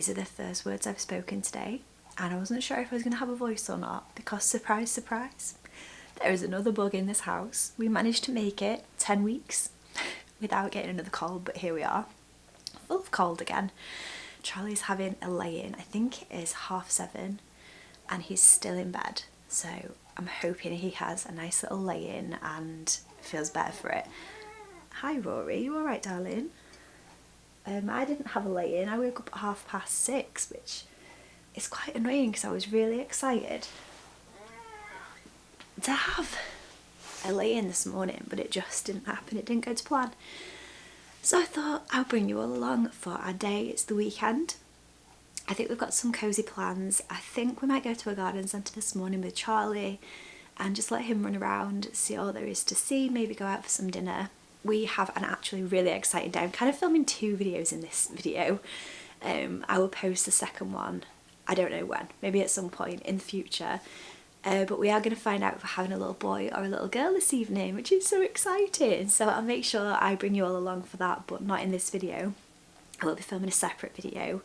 These are the first words I've spoken today, and I wasn't sure if I was going to have a voice or not because, surprise, surprise, there is another bug in this house. We managed to make it 10 weeks without getting another cold, but here we are, full of cold again. Charlie's having a lay-in. I think it is 7:30 and he's still in bed, so I'm hoping he has a nice little lay-in and feels better for it. Hi Rory, you alright darling? I didn't have a lay-in. I woke up at 6:30, which is quite annoying because I was really excited to have a lay-in this morning, but it just didn't happen. It didn't go to plan. So I thought I'll bring you all along for our day. It's the weekend. I think we've got some cosy plans. I think we might go to a garden centre this morning with Charlie and just let him run around, see all there is to see, maybe go out for some dinner. We have an actually really exciting day. I'm kind of filming 2 videos in this video. I will post the second one, I don't know when, maybe at some point in the future. But we are going to find out if we're having a little boy or a little girl this evening, which is so exciting. So I'll make sure I bring you all along for that, but not in this video. I will be filming a separate video.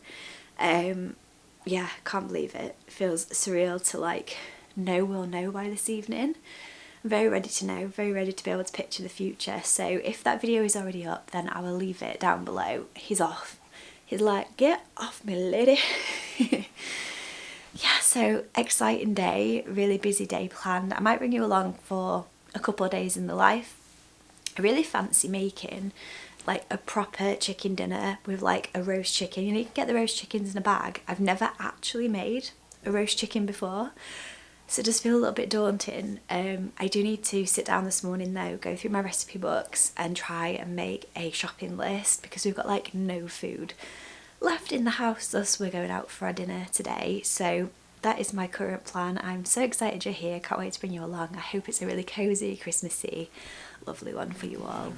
Yeah, can't believe it. It feels surreal to like know we'll know by this evening. I'm very ready to know, very ready to be able to picture the future. So if that video is already up, then I will leave it down below. He's off. He's like, get off me lady. Yeah, so exciting day, really busy day planned. I might bring you along for a couple of days in the life. I really fancy making like a proper chicken dinner with like a roast chicken. You know, you can get the roast chickens in a bag. I've never actually made a roast chicken before, so it does feel a little bit daunting. I do need to sit down this morning though, go through my recipe books and try and make a shopping list because we've got like no food left in the house, thus we're going out for our dinner today. So that is my current plan. I'm so excited you're here, can't wait to bring you along. I hope it's a really cosy, Christmassy, lovely one for you all.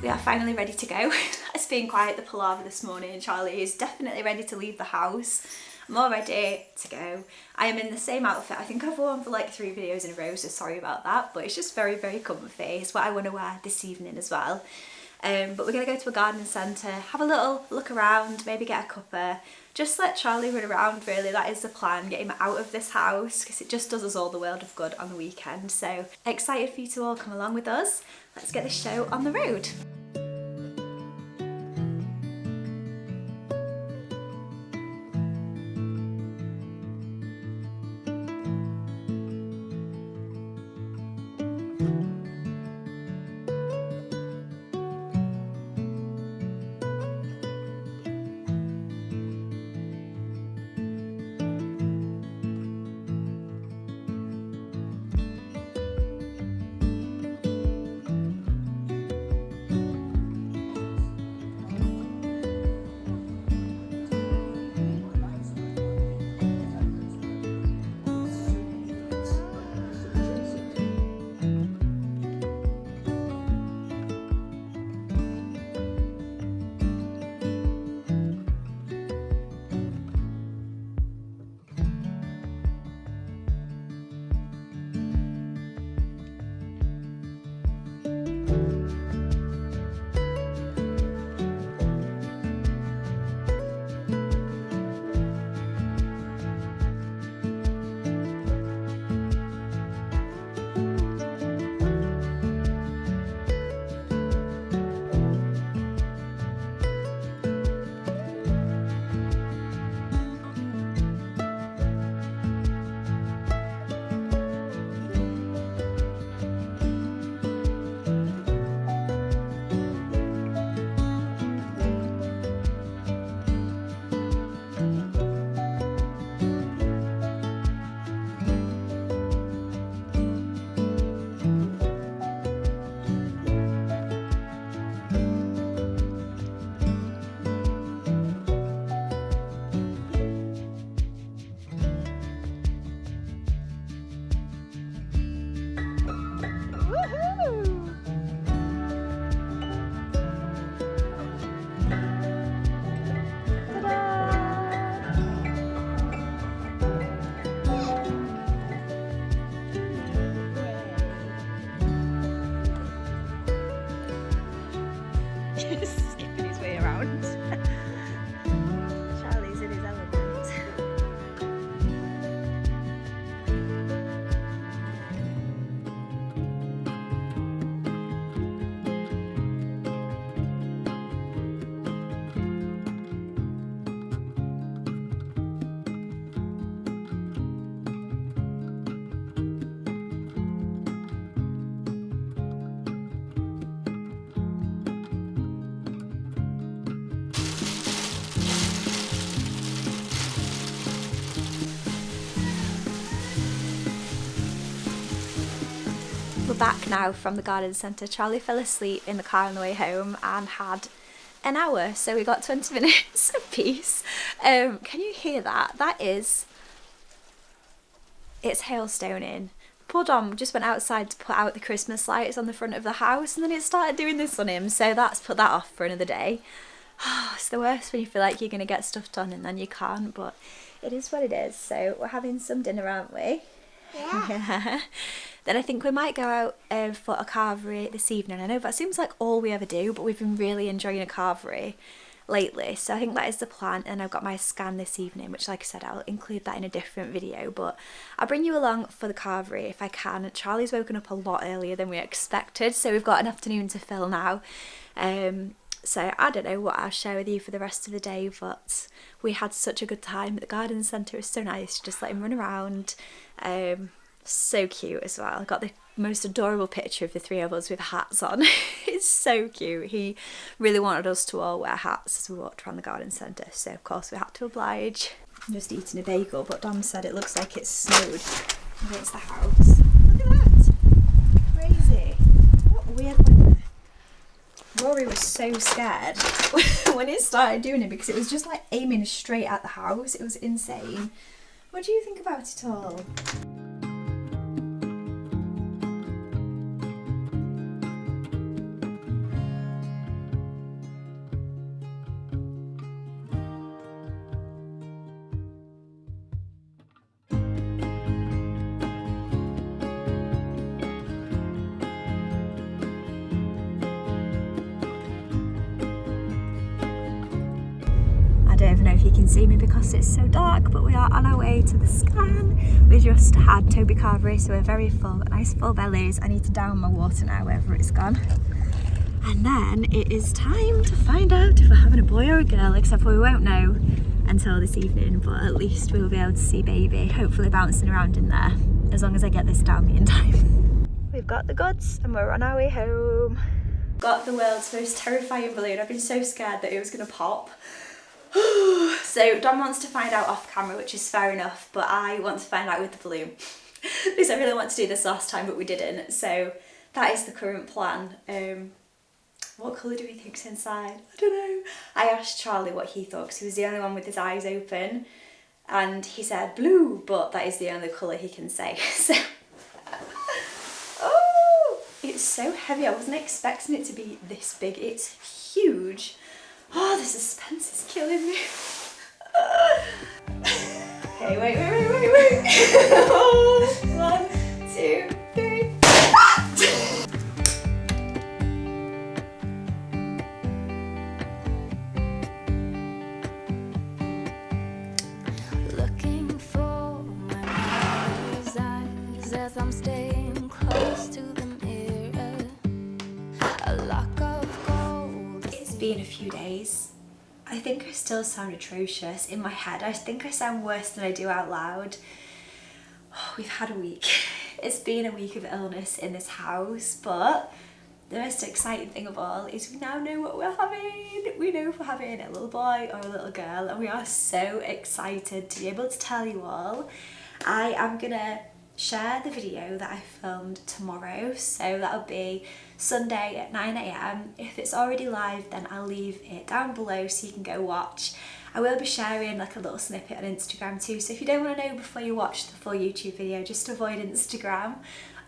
We are finally ready to go. It's been quite the palaver this morning. Charlie is definitely ready to leave the house. I'm all ready to go. I am in the same outfit. I think I've worn for like 3 videos in a row, so sorry about that, but it's just very, very comfy. It's what I want to wear this evening as well. But we're going to go to a garden centre, have a little look around, maybe get a cuppa, just let Charlie run around really. That is the plan, get him out of this house, because it just does us all the world of good on the weekend. So excited for you to all come along with us. Let's get this show on the road. Skipping his way around. Charlie's in his element. We're back now from the garden centre. Charlie fell asleep in the car on the way home and had an hour, so we got 20 minutes of peace. Can you hear that? It's hailstoning. Poor Dom just went outside to put out the Christmas lights on the front of the house, and then it started doing this on him, so that's put that off for another day. It's the worst when you feel like you're going to get stuff done and then you can't, but it is what it is. So we're having some dinner, aren't we? Yeah. Then I think we might go out for a carvery this evening. I know that seems like all we ever do, but we've been really enjoying a carvery lately. So I think that is the plan. And I've got my scan this evening, which, like I said, I'll include that in a different video. But I'll bring you along for the carvery if I can. Charlie's woken up a lot earlier than we expected, so we've got an afternoon to fill now. So I don't know what I'll share with you for the rest of the day, but we had such a good time at the garden centre. It was so nice to just let him run around. So cute as well. I got the most adorable picture of the three of us with hats on. It's so cute. He really wanted us to all wear hats as we walked around the garden centre, so of course we had to oblige. I'm just eating a bagel, but Dom said it looks like it's snowed against the house. Look at that! Crazy. What weird weather. Rory was so scared when it started doing it because it was just like aiming straight at the house. It was insane. What do you think about it all? if you can see me because it's so dark, but we are on our way to the scan. We just had Toby Carvery, so we're very full, nice full bellies. I need to down my water now wherever it's gone. And then it is time to find out if we're having a boy or a girl, except for we won't know until this evening, but at least we'll be able to see baby, hopefully bouncing around in there, as long as I get this down me in time. We've got the goods and we're on our way home. Got the world's most terrifying balloon. I've been so scared that it was going to pop. So Dom wants to find out off camera, which is fair enough, but I want to find out with the balloon. Because I really want to do this last time, but we didn't. So that is the current plan. What colour do we think's inside? I don't know. I asked Charlie what he thought because he was the only one with his eyes open, and he said blue, but that is the only colour he can say. So, oh, it's so heavy. I wasn't expecting it to be this big. It's huge. Oh, the suspense is killing me. Okay, wait. Oh, 1, 2, 3. Looking for my mother's eyes as I'm staying close to the mirror. A lock of gold. It's been a few days. I think I still sound atrocious in my head. I think I sound worse than I do out loud. Oh, we've had a week. It's been a week of illness in this house, but the most exciting thing of all is we now know what we're having. We know if we're having a little boy or a little girl, and we are so excited to be able to tell you all. I am gonna share the video that I filmed tomorrow, so that'll be Sunday at 9 AM. If it's already live, then I'll leave it down below so you can go watch. I will be sharing like a little snippet on Instagram too, so if you don't want to know before you watch the full YouTube video, just avoid Instagram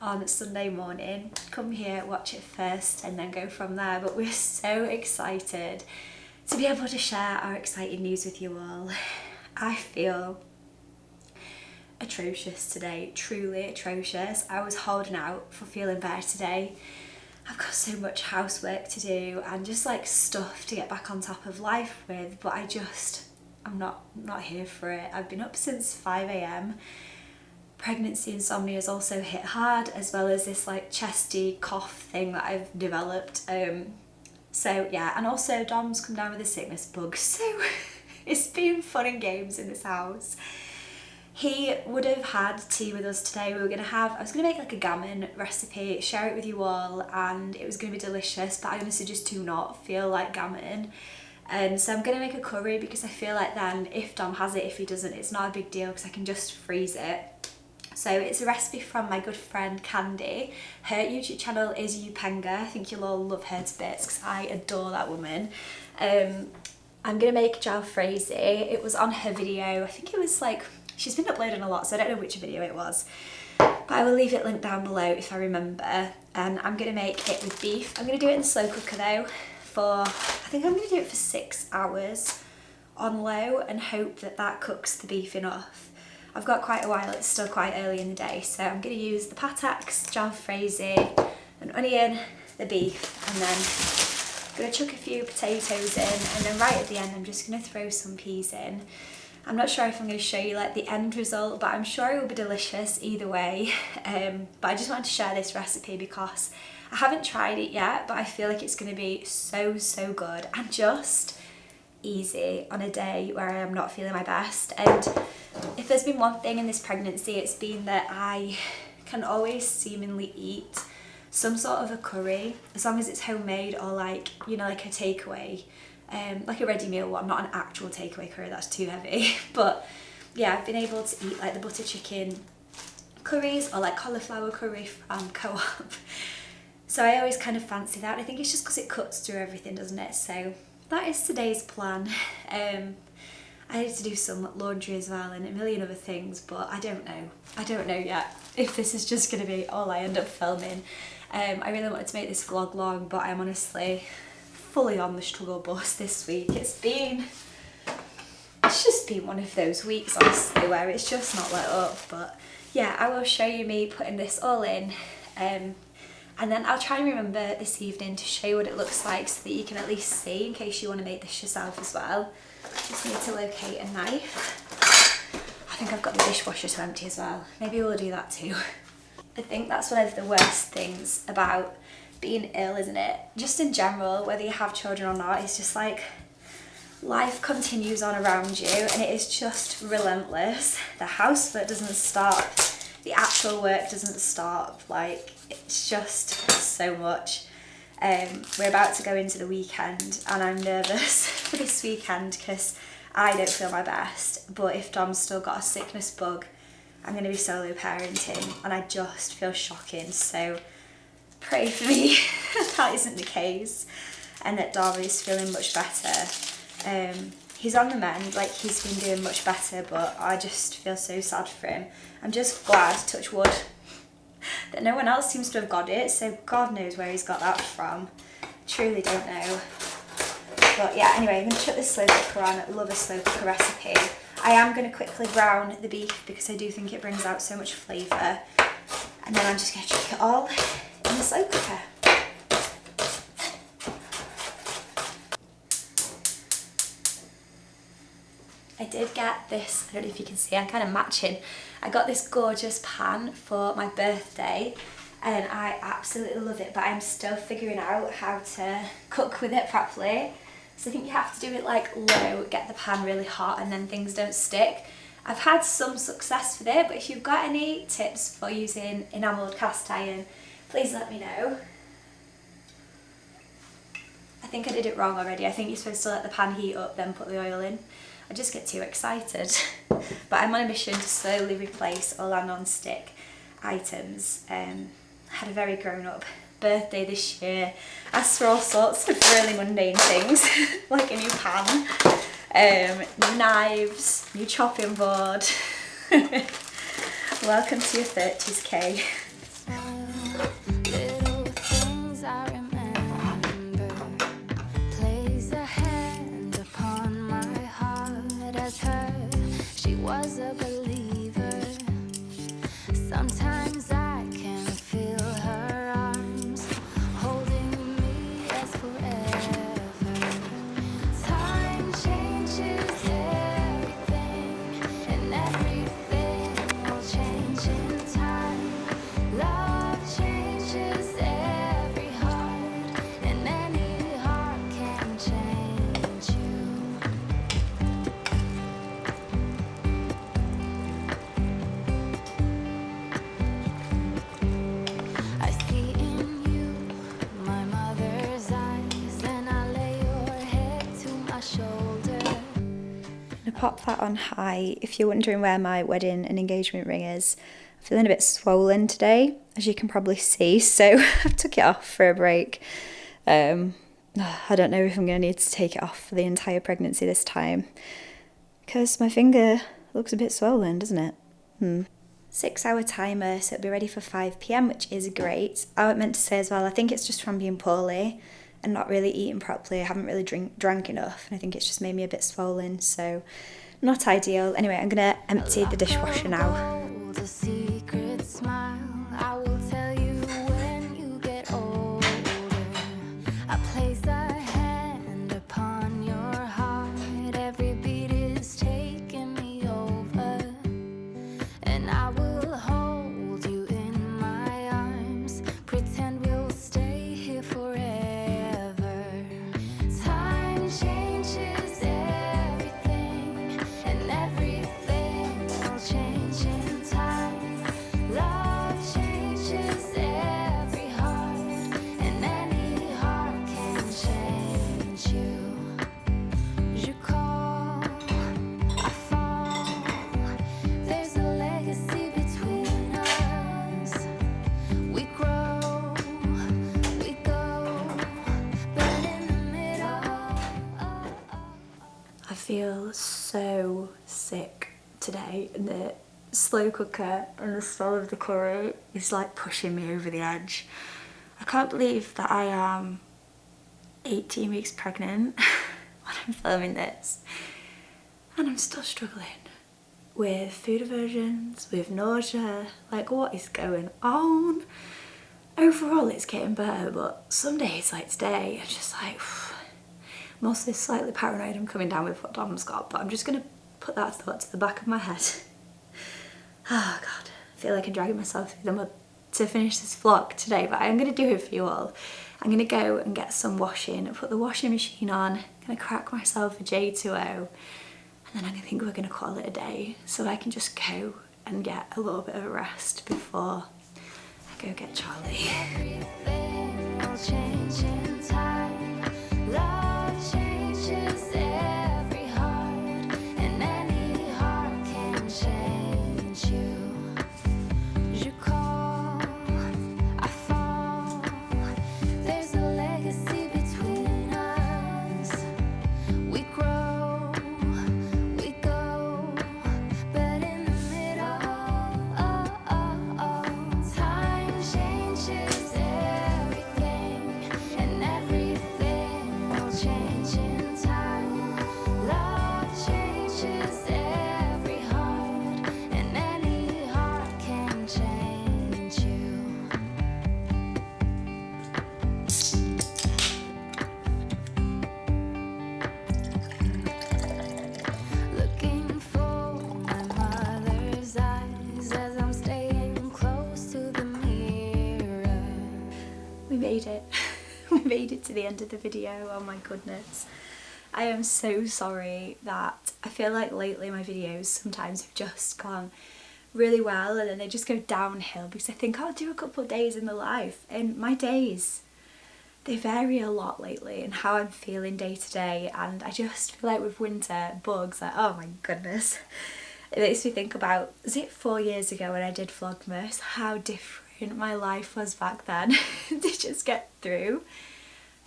on Sunday morning. Come here, watch it first, and then go from there. But we're so excited to be able to share our exciting news with you all. I feel atrocious today, truly atrocious. I was holding out for feeling better today. I've got so much housework to do and just like stuff to get back on top of life with, but I'm not here for it. I've been up since 5 AM. Pregnancy insomnia has also hit hard, as well as this like chesty cough thing that I've developed. So yeah, and also Dom's come down with a sickness bug, so it's been fun and games in this house. He would have had tea with us today. I was gonna make like a gammon recipe, share it with you all, and it was gonna be delicious, but I honestly just do not feel like gammon. So I'm gonna make a curry because I feel like then if Dom has it, if he doesn't, it's not a big deal because I can just freeze it. So it's a recipe from my good friend Candy. Her YouTube channel is Upenga. I think you'll all love her to bits because I adore that woman. I'm gonna make jalfrezi. It was on her video. I think it was like, she's been uploading a lot, so I don't know which video it was. But I will leave it linked down below if I remember. And I'm gonna make it with beef. I'm gonna do it in the slow cooker though I think I'm gonna do it for 6 hours on low and hope that that cooks the beef enough. I've got quite a while, it's still quite early in the day, so I'm going to use the patax, jalfrezi, an onion, the beef, and then I'm going to chuck a few potatoes in, and then right at the end I'm just going to throw some peas in. I'm not sure if I'm going to show you like the end result, but I'm sure it will be delicious either way. But I just wanted to share this recipe because I haven't tried it yet, but I feel like it's going to be so good and just easy on a day where I am not feeling my best. And if there's been one thing in this pregnancy, it's been that I can always seemingly eat some sort of a curry as long as it's homemade or like, you know, like a takeaway, like a ready meal one, not an actual takeaway curry, that's too heavy. But yeah, I've been able to eat like the butter chicken curries or like cauliflower curry from Co-op. So I always kind of fancy that. I think it's just because it cuts through everything, doesn't it? So that is today's plan. I need to do some laundry as well and a million other things, but I don't know yet if this is just going to be all I end up filming. I really wanted to make this vlog long, but I'm honestly fully on the struggle bus this week. It's just been one of those weeks, honestly, where it's just not let up. But yeah, I will show you me putting this all in. And then I'll try and remember this evening to show you what it looks like so that you can at least see in case you want to make this yourself as well. Just need to locate a knife. I think I've got the dishwasher to empty as well. Maybe we'll do that too. I think that's one of the worst things about being ill, isn't it? Just in general, whether you have children or not, it's just like life continues on around you and it is just relentless. The housework doesn't stop. The actual work doesn't stop. Like, it's just so much. We're about to go into the weekend and I'm nervous for this weekend because I don't feel my best. But if Dom's still got a sickness bug, I'm going to be solo parenting and I just feel shocking. So pray for me that isn't the case and that Dom is feeling much better. He's on the mend, like he's been doing much better, but I just feel so sad for him. I'm just glad, touch wood, that no one else seems to have got it, so God knows where he's got that from. Truly don't know. But yeah, anyway, I'm going to chuck this slow cooker on. I love a slow cooker recipe. I am going to quickly brown the beef because I do think it brings out so much flavour. And then I'm just going to chuck it all in the slow cooker. I did get this, I don't know if you can see, I'm kind of matching. I got this gorgeous pan for my birthday and I absolutely love it, but I'm still figuring out how to cook with it properly. So I think you have to do it like low, get the pan really hot and then things don't stick. I've had some success with it, but if you've got any tips for using enamelled cast iron, please let me know. I think I did it wrong already. I think you're supposed to let the pan heat up, then put the oil in. I just get too excited. But I'm on a mission to slowly replace all our non-stick items. Had a very grown-up birthday this year. Asked for all sorts of really mundane things, like a new pan, new knives, new chopping board. Welcome to your 30s, Kay. Little things I remember. Place a hand upon my heart as her. She was a believer. Sometimes I can feel her arms holding me as forever. Time changes everything, and everything will change in time. Love changes every heart, and any heart can change you. I see in you my mother's eyes, and I lay your head to my shoulder. I'm gonna pop that on high. If you're wondering where my wedding and engagement ring is, I'm feeling a bit swollen today, as you can probably see, so I took it off for a break. I don't know if I'm gonna need to take it off for the entire pregnancy this time, because my finger looks a bit swollen, doesn't it? 6 hour timer, so it'll be ready for 5 PM, which is great. I meant to say as well, I think it's just from being poorly and not really eating properly. I haven't really drank enough, and I think it's just made me a bit swollen, so not ideal. Anyway, I'm gonna empty the dishwasher now. Gold, a secret smile I will tell you when you get older. I place a hand upon your heart. Every beat is taking me over, and I will hold you in my arms. Pretend we'll stay here forever. Time changes everything, and everything will change in time. Love changes every heart, and any heart can change you. Je call, I fall. There's a legacy between us. We grow, we go, but in the middle. I feel so sick today, and the slow cooker and the smell of the curry is like pushing me over the edge. I can't believe that I am 18 weeks pregnant when I'm filming this, and I'm still struggling with food aversions, with nausea. Like, what is going on? overall it's getting better, but some days like today I'm just like mostly slightly paranoid I'm coming down with what Dom's got, but I'm just gonna put that thought to the back of my head. Oh god, I feel like I'm dragging myself through the mud to finish this vlog today, but I'm gonna do it for you all. I'm gonna go and get some washing and put the washing machine on, gonna crack myself a J2O, and then I think we're gonna call it a day so I can just go and get a little bit of a rest before I go get Charlie. Everything will change in time. Love changes every heart, and any heart can change you. Je call, I fall. There's a legacy between us. We grow, we go, but in the middle, time changes everything, and everything will change in time. Love changes every heart, and any heart can change you. Looking for my mother's eyes as I'm staying close to the mirror. We made it. We made it to the end of the video. Oh my goodness. I am so sorry that I feel like lately my videos sometimes have just gone really well and then they just go downhill because I think I'll do a couple of days in the life, and my days, they vary a lot lately in how I'm feeling day to day, and I just feel like with winter, bugs, like oh my goodness. It makes me think about, is it 4 years ago when I did Vlogmas, how different my life was back then to just get through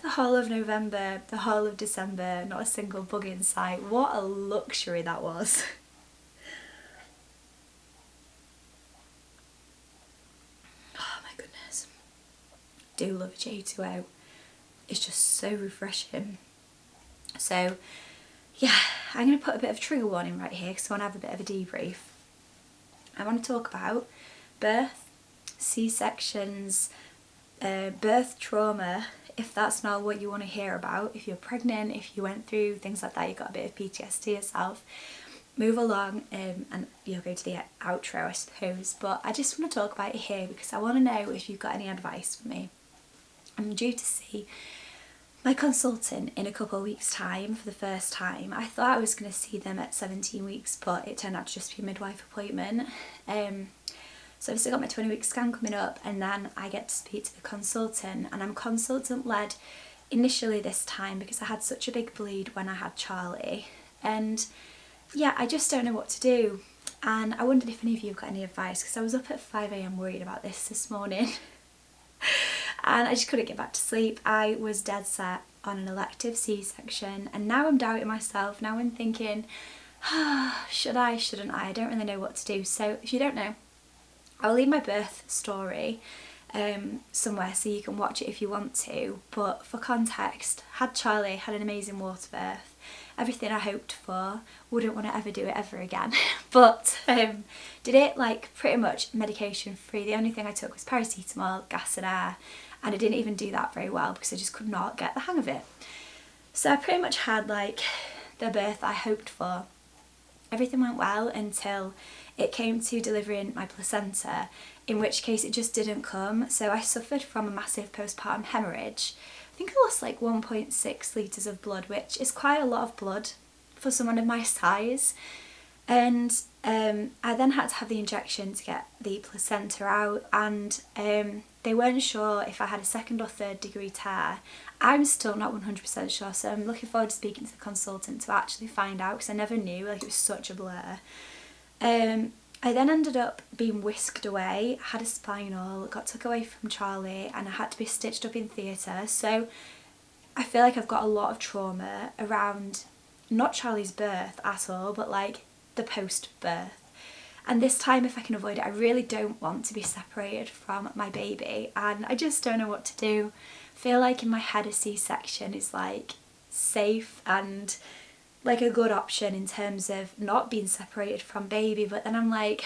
the whole of November, the whole of December, not a single bug in sight. What a luxury that was. Oh my goodness. Do love a J2O. It's just so refreshing. So yeah, I'm going to put a bit of a trigger warning right here because I want to have a bit of a debrief. I want to talk about birth, C-sections, birth trauma, if that's not what you want to hear about. If you're pregnant, if you went through things like that, you got a bit of PTSD yourself, move along and you'll go to the outro I suppose. But I just want to talk about it here because I want to know if you've got any advice for me. I'm due to see my consultant in a couple of weeks time for the first time. I thought I was going to see them at 17 weeks, but it turned out to just be a midwife appointment. So I've still got my 20-week scan coming up, and then I get to speak to the consultant, and I'm consultant led initially this time because I had such a big bleed when I had Charlie, and yeah, I just don't know what to do. And I wondered if any of you have got any advice because I was up at 5 AM worried about this morning. And I just couldn't get back to sleep. I was dead set on an elective C-section, and now I'm doubting myself. Now I'm thinking, should I, shouldn't I? I don't really know what to do. So if you don't know, I'll leave my birth story somewhere so you can watch it if you want to. But for context, had Charlie, had an amazing water birth, everything I hoped for, wouldn't want to ever do it ever again. But did it like pretty much medication free. The only thing I took was paracetamol, gas and air, and I didn't even do that very well because I just could not get the hang of it. So I pretty much had like the birth I hoped for. Everything went well until it came to delivering my placenta, in which case it just didn't come. So I suffered from a massive postpartum hemorrhage. I think I lost like 1.6 litres of blood, which is quite a lot of blood for someone of my size. And I then had to have the injection to get the placenta out, and they weren't sure if I had a 2nd or 3rd degree tear. I'm still not 100% sure, so I'm looking forward to speaking to the consultant to actually find out because I never knew, like it was such a blur. I then ended up being whisked away, had a spinal, got took away from Charlie, and I had to be stitched up in theatre. So I feel like I've got a lot of trauma around not Charlie's birth at all, but like the post-birth. And this time, if I can avoid it, I really don't want to be separated from my baby, and I just don't know what to do. I feel like in my head a C-section is like safe and like a good option in terms of not being separated from baby, but then I'm like,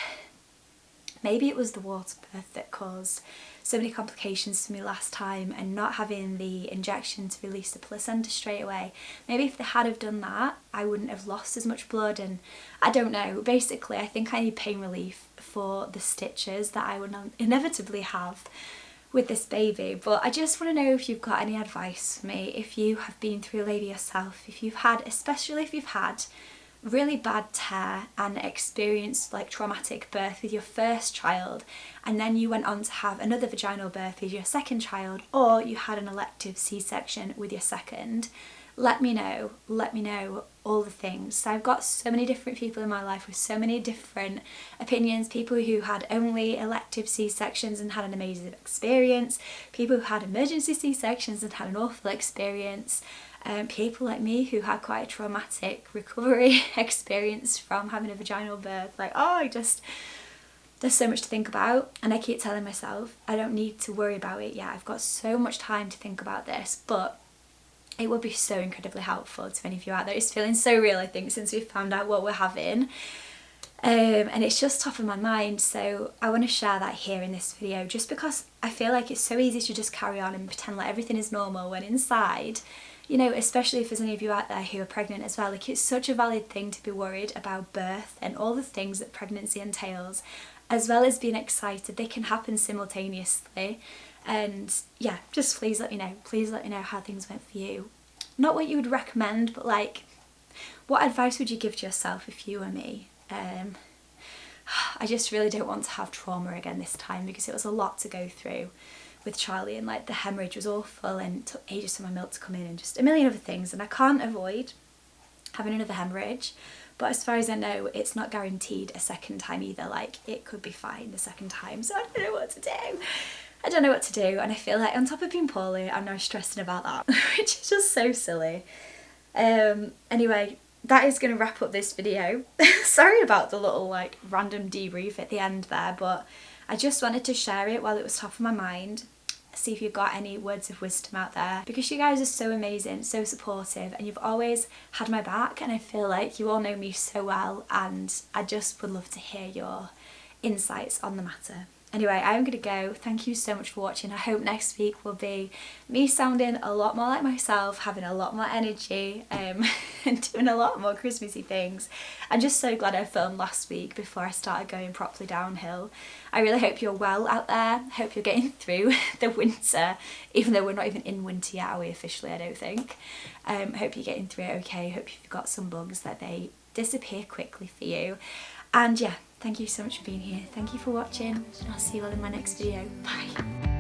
maybe it was the water birth that caused so many complications for me last time, and not having the injection to release the placenta straight away. Maybe if they had have done that, I wouldn't have lost as much blood, and I don't know. Basically, I think I need pain relief for the stitches that I would inevitably have with this baby. But I just want to know if you've got any advice for me, if you have been through labour yourself, if you've had, especially if you've had really bad tear and experienced like traumatic birth with your first child, and then you went on to have another vaginal birth with your second child, or you had an elective C-section with your second. Let me know all the things. So I've got so many different people in my life with so many different opinions. People who had only elective C-sections and had an amazing experience, people who had emergency C-sections and had an awful experience, people like me who had quite a traumatic recovery experience from having a vaginal birth. Like, there's so much to think about, and I keep telling myself I don't need to worry about it yet. I've got so much time to think about this, but it would be so incredibly helpful to any of you out there. It's feeling so real, I think, since we've found out what we're having. And it's just top of my mind, so I want to share that here in this video, just because I feel like it's so easy to just carry on and pretend like everything is normal when inside, you know, especially if there's any of you out there who are pregnant as well, like it's such a valid thing to be worried about birth and all the things that pregnancy entails, as well as being excited. They can happen simultaneously. And yeah, just please let me know how things went for you. Not what you would recommend, but like, what advice would you give to yourself if you were me? I just really don't want to have trauma again this time, because it was a lot to go through with Charlie, and like the hemorrhage was awful, and it took ages for my milk to come in, and just a million other things, and I can't avoid having another hemorrhage. But as far as I know, it's not guaranteed a second time either. Like, it could be fine the second time, so I don't know what to do. And I feel like on top of being poorly, I'm now stressing about that, which is just so silly. Anyway, that is going to wrap up this video. Sorry about the little like random debrief at the end there, but I just wanted to share it while it was top of my mind. See if you've got any words of wisdom out there, because you guys are so amazing, so supportive, and you've always had my back, and I feel like you all know me so well, and I just would love to hear your insights on the matter. Anyway, I'm gonna go. Thank you so much for watching. I hope next week will be me sounding a lot more like myself, having a lot more energy, and doing a lot more Christmassy things. I'm just so glad I filmed last week before I started going properly downhill. I really hope you're well out there. Hope you're getting through the winter, even though we're not even in winter yet, are we officially? I don't think. Hope you're getting through it okay. Hope you've got some bugs that they disappear quickly for you. And yeah, thank you so much for being here. Thank you for watching, and I'll see you all in my next video. Bye.